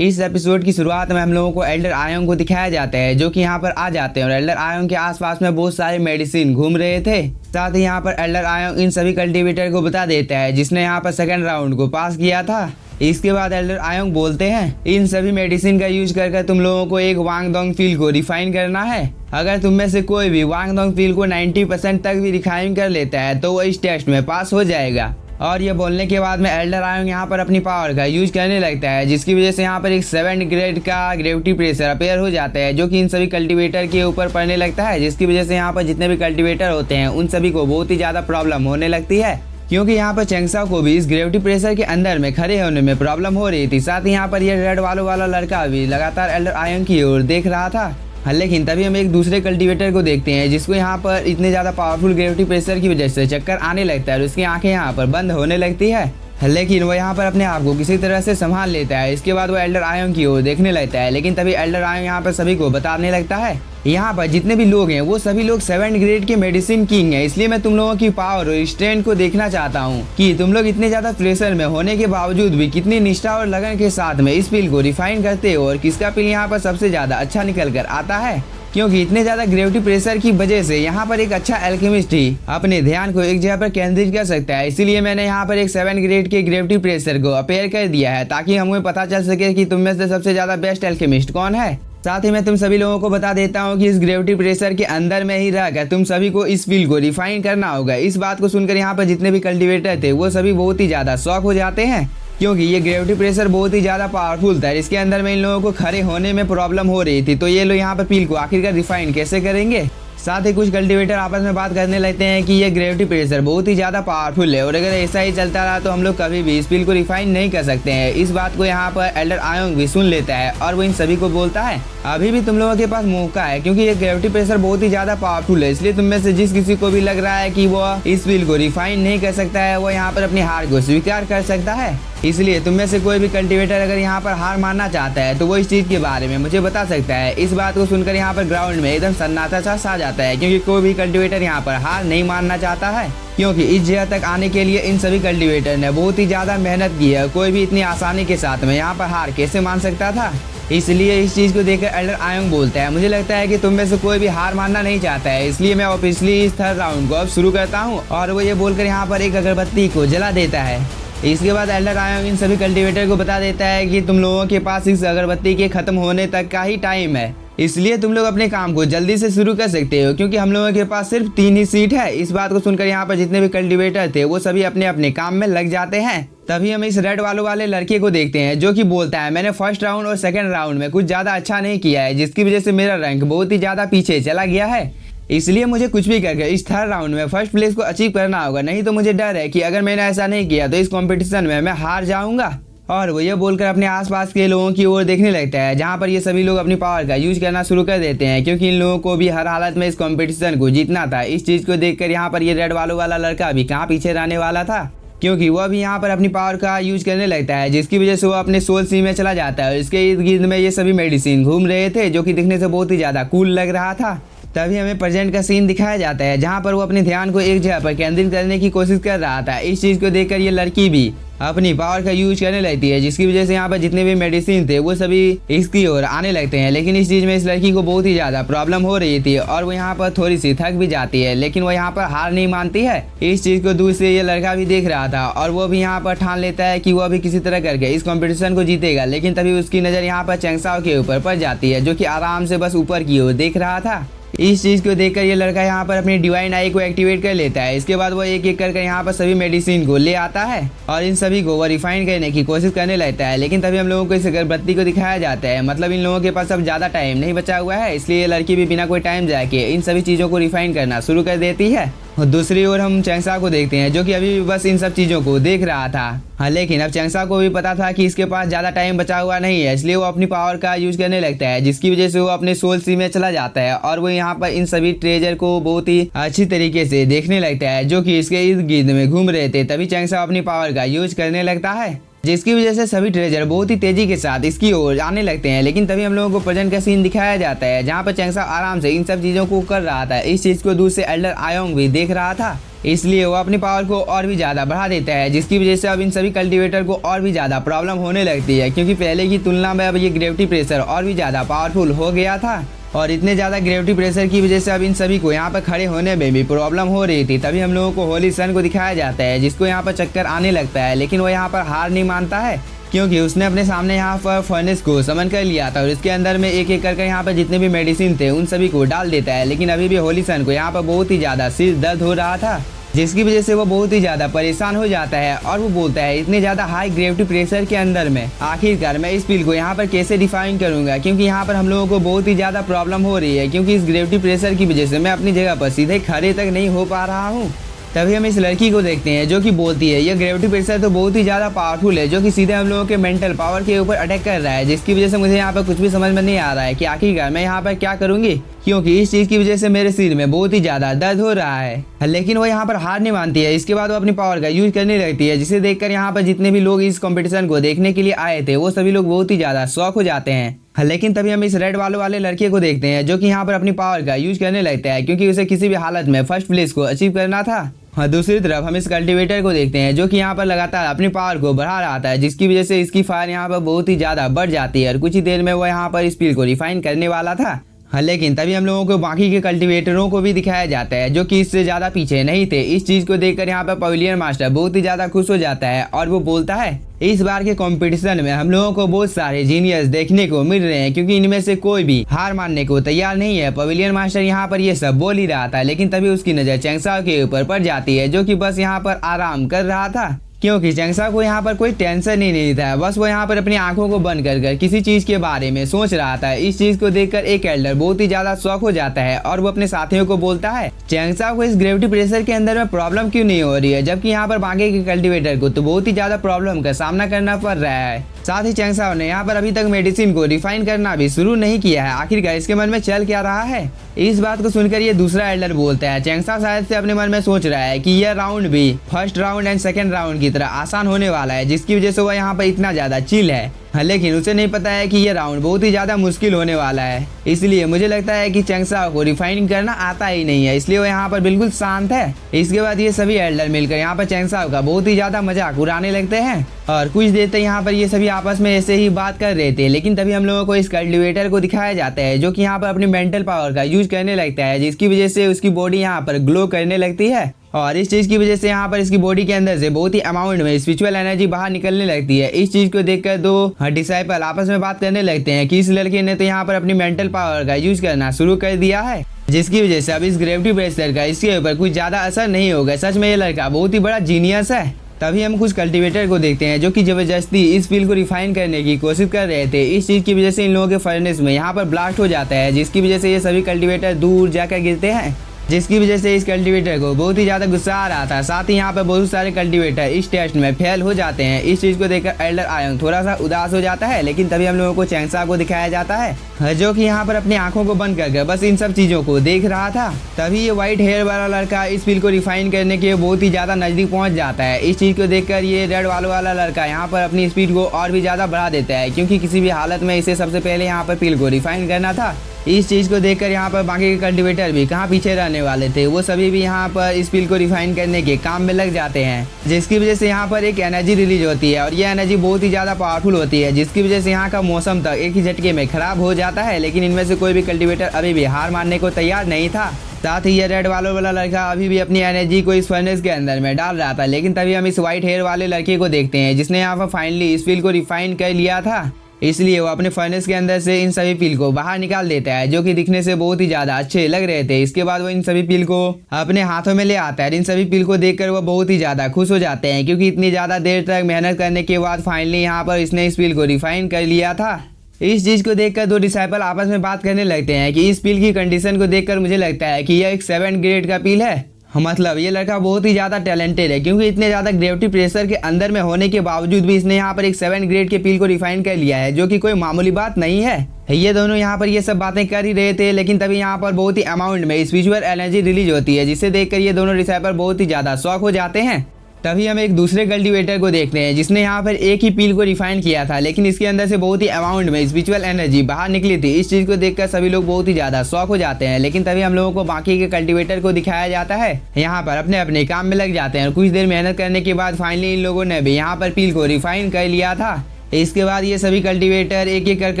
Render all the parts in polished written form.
इस एपिसोड की शुरुआत में हम लोगों को एल्डर आयोंग को दिखाया जाता है, जो कि यहाँ पर आ जाते हैं और एल्डर आयोंग के आसपास में बहुत सारे मेडिसिन घूम रहे थे। साथ ही यहाँ पर एल्डर आयोंग इन सभी कल्टीवेटर को बता देता है जिसने यहाँ पर सेकंड राउंड को पास किया था। इसके बाद एल्डर आयोंग बोलते हैं, इन सभी मेडिसिन का यूज कर तुम लोगों को एक वांगडोंग फील्ड को रिफाइन करना है। अगर तुम में से कोई भी वांगडोंग फील्ड को 90% तक भी रिफाइन कर लेता है तो वो इस टेस्ट में पास हो जाएगा। और ये बोलने के बाद में एल्डर आयोंग यहाँ पर अपनी पावर का यूज करने लगता है, जिसकी वजह से यहाँ पर एक 7 ग्रेड का ग्रेविटी प्रेशर अपेयर हो जाता है, जो कि इन सभी कल्टीवेटर के ऊपर पड़ने लगता है, जिसकी वजह से यहाँ पर जितने भी कल्टीवेटर होते हैं उन सभी को बहुत ही ज़्यादा प्रॉब्लम होने लगती है, क्योंकि यहाँ पर चेंगसाओ को भी इस ग्रेविटी प्रेशर के अंदर में खड़े होने में प्रॉब्लम हो रही थी। साथ ही यहाँ पर ये रेड वालों वाला लड़का भी लगातार एल्डर आयोंग की ओर देख रहा था। लेकिन तभी हम एक दूसरे कल्टीवेटर को देखते हैं जिसको यहाँ पर इतने ज़्यादा पावरफुल ग्रेविटी प्रेशर की वजह से चक्कर आने लगता है और उसकी आंखें यहाँ पर बंद होने लगती है। लेकिन वो यहाँ पर अपने आप को किसी तरह से संभाल लेता है। इसके बाद वो एल्डर आयोंग की ओर देखने लगता है, लेकिन तभी एल्डर आयोंग यहाँ पर सभी को बताने लगता है, यहाँ पर जितने भी लोग हैं वो सभी लोग 7 ग्रेड के मेडिसिन किंग हैं, इसलिए मैं तुम लोगों की पावर और स्ट्रेंथ को देखना चाहता हूँ कि तुम लोग इतने ज्यादा प्रेशर में होने के बावजूद भी कितनी निष्ठा और लगन के साथ में इस पिल को रिफाइन करते हो और किसका पिल यहाँ पर सबसे ज्यादा अच्छा निकल कर आता है। क्योंकि इतने ज्यादा ग्रेविटी प्रेशर की वजह से यहाँ पर एक अच्छा एल्केमिस्ट ही अपने ध्यान को एक जगह पर केंद्रित कर सकता है। इसीलिए मैंने यहाँ पर एक 7 ग्रेड के ग्रेविटी प्रेशर को अपेयर कर दिया है, ताकि हमें पता चल सके कि तुम में से सबसे ज्यादा बेस्ट एल्केमिस्ट कौन है। साथ ही मैं तुम सभी लोगों को बता देता हूँ कि इस ग्रेविटी प्रेशर के अंदर में ही रहकर तुम सभी को इस फील्ड को रिफाइन करना होगा। इस बात को सुनकर यहाँ पर जितने भी कल्टीवेटर थे वो सभी बहुत ही ज्यादा शॉक हो जाते हैं, क्योंकि ये ग्रेविटी प्रेशर बहुत ही ज़्यादा पावरफुल था। इसके अंदर में इन लोगों को खड़े होने में प्रॉब्लम हो रही थी, तो ये लोग यहाँ पर पील को आखिरकार रिफाइन कैसे करेंगे। साथ ही कुछ कल्टीवेटर आपस में बात करने लगते हैं कि ये ग्रेविटी प्रेशर बहुत ही ज़्यादा पावरफुल है और अगर ऐसा ही चलता रहा तो हम लोग कभी भी इस पील को रिफाइन नहीं कर सकते हैं। इस बात को यहाँ पर एल्डर आयोंग भी सुन लेता है और वो इन सभी को बोलता है, अभी भी तुम लोगों के पास मौका है, क्योंकि ये ग्रेविटी प्रेशर बहुत ही ज़्यादा पावरफुल है। इसलिए तुम में से जिस किसी को भी लग रहा है कि वो इस पील को रिफाइन नहीं कर सकता है, वो यहाँ पर अपनी हार को स्वीकार कर सकता है। इसलिए तुम में से कोई भी कल्टीवेटर अगर यहाँ पर हार मानना चाहता है तो वो इस चीज़ के बारे में मुझे बता सकता है। इस बात को सुनकर यहाँ पर ग्राउंड में एकदम सन्नाटा सा छा जाता है, क्योंकि कोई भी कल्टीवेटर यहाँ पर हार नहीं मानना चाहता है, क्योंकि इस जगह तक आने के लिए इन सभी कल्टीवेटर ने बहुत ही ज़्यादा मेहनत की है। कोई भी इतनी आसानी के साथ में यहाँ पर हार कैसे मान सकता था। इसलिए इस चीज़ को देखकर एल्डर आयोंग बोलता है, मुझे लगता है कि तुम में से कोई भी हार मानना नहीं चाहता है, इसलिए मैं ऑफिशियली इस 3rd राउंड को अब शुरू करता हूँ। और वो ये बोलकर यहाँ पर एक अगरबत्ती को जला देता है। इसके बाद एल्डर आयोंग इन सभी कल्टीवेटर को बता देता है कि तुम लोगों के पास इस अगरबत्ती के खत्म होने तक का ही टाइम है, इसलिए तुम लोग अपने काम को जल्दी से शुरू कर सकते हो, क्योंकि हम लोगों के पास सिर्फ 3 ही सीट है। इस बात को सुनकर यहाँ पर जितने भी कल्टीवेटर थे वो सभी अपने अपने काम में लग जाते हैं। तभी हम इस रेड वालों वाले लड़के को देखते हैं, जो कि बोलता है, मैंने 1st राउंड और 2nd राउंड में कुछ ज़्यादा अच्छा नहीं किया है, जिसकी वजह से मेरा रैंक बहुत ही ज़्यादा पीछे चला गया है। इसलिए मुझे कुछ भी करके इस 3rd राउंड में 1st प्लेस को अचीव करना होगा, नहीं तो मुझे डर है कि अगर मैंने ऐसा नहीं किया तो इस कंपटीशन में मैं हार जाऊंगा। और वो ये बोलकर अपने आसपास के लोगों की ओर देखने लगता है, जहाँ पर ये सभी लोग अपनी पावर का यूज करना शुरू कर देते हैं, क्योंकि इन लोगों को भी हर हालत में इस कंपटीशन को जीतना था। इस चीज़ को देखकर यहाँ पर ये रेड वालों वाला लड़का भी कहाँ पीछे रहने वाला था, क्योंकि वह भी यहाँ पर अपनी पावर का यूज करने लगता है, जिसकी वजह से वो अपने सोल सी में चला जाता है। इसके इर्द गिर्द में ये सभी मेडिसिन घूम रहे थे, जो कि दिखने से बहुत ही ज़्यादा कूल लग रहा था। तभी हमें प्रेजेंट का सीन दिखाया जाता है, जहाँ पर वो अपने ध्यान को एक जगह पर केंद्रित करने की कोशिश कर रहा था। इस चीज़ को देखकर ये लड़की भी अपनी पावर का यूज करने लगती है, जिसकी वजह से यहाँ पर जितने भी मेडिसिन थे वो सभी इसकी ओर आने लगते हैं। लेकिन इस चीज़ में इस लड़की को बहुत ही ज़्यादा प्रॉब्लम हो रही थी और वो यहाँ पर थोड़ी सी थक भी जाती है, लेकिन वो यहाँ पर हार नहीं मानती है। इस चीज़ को दूर से ये लड़का भी देख रहा था और वो भी यहाँ पर ठान लेता है कि वो भी किसी तरह करके इस कॉम्पिटिशन को जीतेगा। लेकिन तभी उसकी नज़र यहाँ पर चेंगसाओ के ऊपर पड़ जाती है, जो कि आराम से बस ऊपर की ओर देख रहा था। इस चीज़ को देखकर ये लड़का यहाँ पर अपनी डिवाइन आई को एक्टिवेट कर लेता है। इसके बाद वो एक एक करके यहाँ पर सभी मेडिसिन को ले आता है और इन सभी को वो रिफाइन करने की कोशिश करने लगता है। लेकिन तभी हम लोगों को इस अगरबत्ती को दिखाया जाता है, मतलब इन लोगों के पास अब ज़्यादा टाइम नहीं बचा हुआ है, इसलिए ये लड़की भी बिना कोई टाइम जाए के इन सभी चीज़ों को रिफाइन करना शुरू कर देती है। और दूसरी ओर हम चेंगसाओ को देखते हैं, जो कि अभी भी बस इन सब चीज़ों को देख रहा था। हाँ, लेकिन अब चेंगसाओ को भी पता था कि इसके पास ज़्यादा टाइम बचा हुआ नहीं है, इसलिए वो अपनी पावर का यूज करने लगता है, जिसकी वजह से वो अपने सोल सी में चला जाता है और वो यहाँ पर इन सभी ट्रेजर को बहुत ही अच्छी तरीके से देखने लगता है, जो कि इसके इर्द गिर्द में घूम रहे थे। तभी चेंगसाओ अपनी पावर का यूज करने लगता है। जिसकी वजह से सभी ट्रेजर बहुत ही तेजी के साथ इसकी ओर आने लगते हैं। लेकिन तभी हम लोगों को प्रेजेंट का सीन दिखाया जाता है जहाँ पर चैंग साब आराम से इन सब चीजों को कर रहा था। इस चीज को दूर से एल्डर आयोंग भी देख रहा था, इसलिए वो अपनी पावर को और भी ज्यादा बढ़ा देता है, जिसकी वजह से अब इन सभी कल्टीवेटर को और भी ज्यादा प्रॉब्लम होने लगती है, क्योंकि पहले की तुलना में अब ये ग्रेविटी प्रेशर और भी ज्यादा पावरफुल हो गया था। और इतने ज़्यादा ग्रेविटी प्रेशर की वजह से अब इन सभी को यहाँ पर खड़े होने में भी प्रॉब्लम हो रही थी। तभी हम लोगों को होली सन को दिखाया जाता है, जिसको यहाँ पर चक्कर आने लगता है, लेकिन वो यहाँ पर हार नहीं मानता है, क्योंकि उसने अपने सामने यहाँ पर फर्नेस को समन कर लिया था और इसके अंदर में एक एक करके यहाँ पर जितने भी मेडिसिन थे उन सभी को डाल देता है। लेकिन अभी भी होली सन को यहाँ पर बहुत ही ज़्यादा सिर दर्द हो रहा था, जिसकी वजह से वो बहुत ही ज़्यादा परेशान हो जाता है और वो बोलता है इतने ज़्यादा हाई ग्रेविटी प्रेशर के अंदर में आखिरकार मैं इस पिल को यहाँ पर कैसे डिफाइन करूँगा, क्योंकि यहाँ पर हम लोगों को बहुत ही ज़्यादा प्रॉब्लम हो रही है, क्योंकि इस ग्रेविटी प्रेशर की वजह से मैं अपनी जगह पर सीधे खड़े तक नहीं हो पा रहा हूँ। तभी हम इस लड़की को देखते हैं जो कि बोलती है यह ग्रेविटी प्रेशर तो बहुत ही ज़्यादा पावरफुल है, जो कि सीधे हम लोगों के मेंटल पावर के ऊपर अटैक कर रहा है, जिसकी वजह से मुझे यहाँ पर कुछ भी समझ में नहीं आ रहा है कि आखिरकार मैं यहाँ पर क्या करूँगी, क्योंकि इस चीज़ की वजह से मेरे सिर में बहुत ही ज़्यादा दर्द हो रहा है। लेकिन वो यहाँ पर हार नहीं मानती है। इसके बाद वो अपनी पावर का यूज करने लगती है, जिसे देखकर यहाँ पर जितने भी लोग इस कंपटीशन को देखने के लिए आए थे वो सभी लोग बहुत ही ज़्यादा शॉक हो जाते हैं। लेकिन तभी हम इस रेड वाले लड़के को देखते हैं जो कि यहाँ पर अपनी पावर का यूज करने लगता है, क्योंकि उसे किसी भी हालत में फर्स्ट प्लेस को अचीव करना था। हाँ, दूसरी तरफ हम इस कल्टीवेटर को देखते हैं जो कि यहाँ पर लगातार अपनी पावर को बढ़ा रहा था, जिसकी वजह से इसकी फायर यहाँ पर बहुत ही ज़्यादा बढ़ जाती है और कुछ ही देर में वो यहाँ पर इस पिल को रिफाइन करने वाला था। हाँ, लेकिन तभी हम लोगों को बाकी के कल्टीवेटरों को भी दिखाया जाता है जो कि इससे ज़्यादा पीछे नहीं थे। इस चीज़ को देखकर यहाँ पर पवेलियन मास्टर बहुत ही ज़्यादा खुश हो जाता है और वो बोलता है इस बार के कंपटीशन में हम लोगों को बहुत सारे जीनियस देखने को मिल रहे हैं, क्योंकि इनमें से कोई भी हार मानने को तैयार नहीं है। पवेलियन मास्टर यहाँ पर ये सब बोल ही रहा था, लेकिन तभी उसकी नज़र चैंग साब के ऊपर पड़ जाती है जो कि बस यहाँ पर आराम कर रहा था, क्योंकि चैंग साब को यहाँ पर कोई टेंशन ही नहीं था। बस वो यहाँ पर अपनी आंखों को बंद कर किसी चीज के बारे में सोच रहा था। इस चीज को देखकर एक एल्डर बहुत ही ज्यादा शॉक हो जाता है और वो अपने साथियों को बोलता है चैंग साब को इस ग्रेविटी प्रेशर के अंदर में प्रॉब्लम क्यों नहीं हो रही है, जबकि यहाँ पर बाकी के कल्टीवेटर को तो बहुत ही ज्यादा प्रॉब्लम का सामना करना पड़ रहा है। साथ ही चैंग साब ने यहाँ पर अभी तक मेडिसिन को रिफाइन करना भी शुरू नहीं किया है। आखिरकार इसके मन में चल क्या रहा है? इस बात को सुनकर ये दूसरा एल्डर बोलता है चैंग साब शायद से अपने मन में सोच रहा है कि यह राउंड भी first round and second round की तरह आसान होने वाला है, जिसकी वजह से वह यहाँ पर इतना ज्यादा चिल है। लेकिन उसे नहीं पता है कि यह राउंड बहुत ही ज्यादा मुश्किल होने वाला है। इसलिए मुझे लगता है कि चैंग साब को रिफाइनिंग करना आता ही नहीं है, इसलिए वो यहाँ पर बिल्कुल शांत है। इसके बाद ये सभी एल्डर मिलकर यहाँ पर चैंग साब का बहुत ही ज्यादा मजाक उड़ाने लगते हैं और कुछ देर तक यहाँ पर ये सभी आपस में ऐसे ही बात कर रहे थे। लेकिन तभी हम लोगों को इस कल्टीवेटर को दिखाया जाता है जो कि यहाँ पर अपनी मेंटल पावर का यूज करने लगता है, जिसकी वजह से उसकी बॉडी यहाँ पर ग्लो करने लगती है और इस चीज की वजह से यहाँ पर इसकी बॉडी के अंदर से बहुत ही अमाउंट में स्पिरिचुअल एनर्जी बाहर निकलने लगती है। इस चीज को देखकर दो डिसाइपल आपस में बात करने लगते हैं कि इस लड़के ने तो यहाँ पर अपनी मेंटल पावर का यूज करना शुरू कर दिया है, जिसकी वजह से अब इस ग्रेविटी प्रेशर का इसके ऊपर कुछ ज्यादा असर नहीं होगा। सच में ये लड़का बहुत ही बड़ा जीनियस है। तभी हम कुछ कल्टीवेटर को देखते हैं जो कि जबरदस्ती इस फील्ड को रिफाइन करने की कोशिश कर रहे थे। इस चीज की वजह से इन लोगों के फर्नेस में यहाँ पर ब्लास्ट हो जाता है, जिसकी वजह से ये सभी कल्टीवेटर दूर जाकर गिरते हैं, जिसकी वजह से इस कल्टीवेटर को बहुत ही ज्यादा गुस्सा आ रहा था। साथ ही यहाँ पर बहुत सारे कल्टीवेटर इस टेस्ट में फेल हो जाते हैं। इस चीज को देखकर एल्डर आयोंग थोड़ा सा उदास हो जाता है। लेकिन तभी हम लोगों को चैंग साब को दिखाया जाता है जो कि यहाँ पर अपनी आंखों को बंद करके बस इन सब चीजों को देख रहा था। तभी ये व्हाइट हेयर वाला लड़का इस फील्ड को रिफाइन करने के बहुत ही ज्यादा नजदीक पहुंच जाता है। इस चीज को देखकर ये रेड वाला लड़का यहाँ पर अपनी स्पीड को और भी ज्यादा बढ़ा देता है, क्योंकि किसी भी हालत में इसे सबसे पहले यहाँ पर फील्ड को रिफाइन करना था। इस चीज को देखकर यहाँ पर बाकी के कल्टीवेटर भी कहाँ पीछे रहने वाले थे, वो सभी भी यहाँ पर इस फील्ड को रिफाइन करने के काम में लग जाते हैं, जिसकी वजह से यहाँ पर एक एनर्जी रिलीज होती है और ये एनर्जी बहुत ही ज्यादा पावरफुल होती है, जिसकी वजह से यहाँ का मौसम तक एक ही झटके में खराब हो जाता है। लेकिन इनमें से कोई भी कल्टीवेटर अभी भी हार मानने को तैयार नहीं था। साथ ही ये रेड वाला लड़का अभी भी अपनी एनर्जी को इस फर्नेस के अंदर में डाल रहा था। लेकिन तभी हम इस व्हाइट हेयर वाले लड़के को देखते हैं जिसने यहाँ पर फाइनली इस फील्ड को रिफाइन कर लिया था। इसलिए वो अपने फर्नेस के अंदर से इन सभी पिल को बाहर निकाल देता है, जो कि दिखने से बहुत ही ज्यादा अच्छे लग रहे थे। इसके बाद वो इन सभी पिल को अपने हाथों में ले आता है। इन सभी पिल को देखकर वो बहुत ही ज्यादा खुश हो जाते हैं, क्योंकि इतनी ज्यादा देर तक मेहनत करने के बाद फाइनली यहाँ पर इसने इस पिल को रिफाइन कर लिया था। इस चीज को देखकर दो डिसाइपल आपस में बात करने लगते हैं कि इस पिल की कंडीशन को देखकर मुझे लगता है कि यह एक 7 ग्रेड का पिल है। मतलब ये लड़का बहुत ही ज्यादा टैलेंटेड है, क्योंकि इतने ज्यादा ग्रेविटी प्रेशर के अंदर में होने के बावजूद भी इसने यहाँ पर एक 7 ग्रेड के पिल को रिफाइन कर लिया है, जो कि कोई मामूली बात नहीं है। ये दोनों यहाँ पर ये सब बातें कर ही रहे थे, लेकिन तभी यहाँ पर बहुत ही अमाउंट में स्पिरिचुअल एनर्जी रिलीज होती है, जिसे देखकर ये दोनों डिसाइपल बहुत ही ज्यादा शॉक हो जाते हैं। तभी हम एक दूसरे कल्टीवेटर को देखते हैं जिसने यहाँ पर एक ही पील को रिफाइन किया था, लेकिन इसके अंदर से बहुत ही अमाउंट में स्पिरिचुअल एनर्जी बाहर निकली थी। इस चीज को देखकर सभी लोग बहुत ही ज्यादा शॉक हो जाते हैं। लेकिन तभी हम लोगों को बाकी के कल्टीवेटर को दिखाया जाता है, यहाँ पर अपने अपने काम में लग जाते हैं और कुछ देर मेहनत करने के बाद फाइनली इन लोगों ने भी यहाँ पर पील को रिफाइन कर लिया था। इसके बाद ये सभी कल्टीवेटर एक एक कर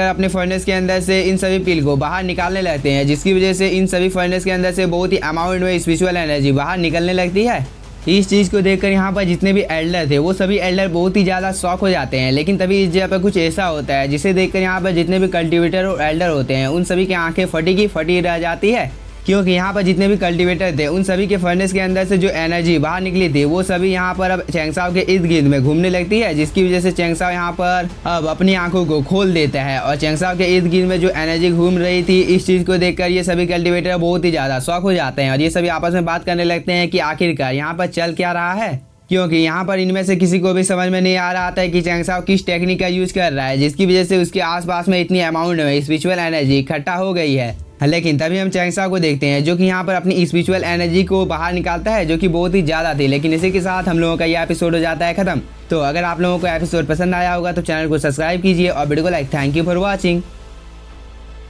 अपने फर्नेस के अंदर से इन सभी पील को बाहर निकालने लगते हैं, जिसकी वजह से इन सभी फर्नेस के अंदर से बहुत ही अमाउंट में स्पिरिचुअल एनर्जी बाहर निकलने लगती है। इस चीज़ को देखकर यहाँ पर जितने भी एल्डर थे वो सभी एल्डर बहुत ही ज़्यादा शॉक हो जाते हैं। लेकिन तभी इस जगह पर कुछ ऐसा होता है जिसे देखकर यहाँ पर जितने भी कल्टीवेटर और एल्डर होते हैं उन सभी की आंखें फटी की फटी रह जाती है, क्योंकि यहाँ पर जितने भी कल्टीवेटर थे उन सभी के फर्नेस के अंदर से जो एनर्जी बाहर निकली थी वो सभी यहाँ पर अब चेंगसाओ के इर्द गिर्द में घूमने लगती है, जिसकी वजह से चेंगसाओ यहाँ पर अब अपनी आंखों को खोल देता है और चेंगसाओ के इर्द गिर्द में जो एनर्जी घूम रही थी इस चीज़ को देखकर ये सभी कल्टीवेटर बहुत ही ज़्यादा शॉक हो जाते हैं और ये सभी आपस में बात करने लगते हैं कि आखिरकार यहाँ पर चल क्या रहा है, क्योंकि यहाँ पर इनमें से किसी को भी समझ में नहीं आ रहा था कि चेंगसाओ किस टेक्निक का यूज कर रहा है, जिसकी वजह से उसके आसपास में इतनी अमाउंट में स्पिरिचुअल एनर्जी इकट्ठा हो गई है। लेकिन तभी हम चेंगसाओ को देखते हैं जो कि यहाँ पर अपनी स्पिरिचुअल एनर्जी को बाहर निकालता है, जो कि बहुत ही ज़्यादा थी। लेकिन इसी के साथ हम लोगों का यह एपिसोड हो जाता है खत्म। तो अगर आप लोगों को एपिसोड पसंद आया होगा तो चैनल को सब्सक्राइब कीजिए और वीडियो को like. Thank you for watching.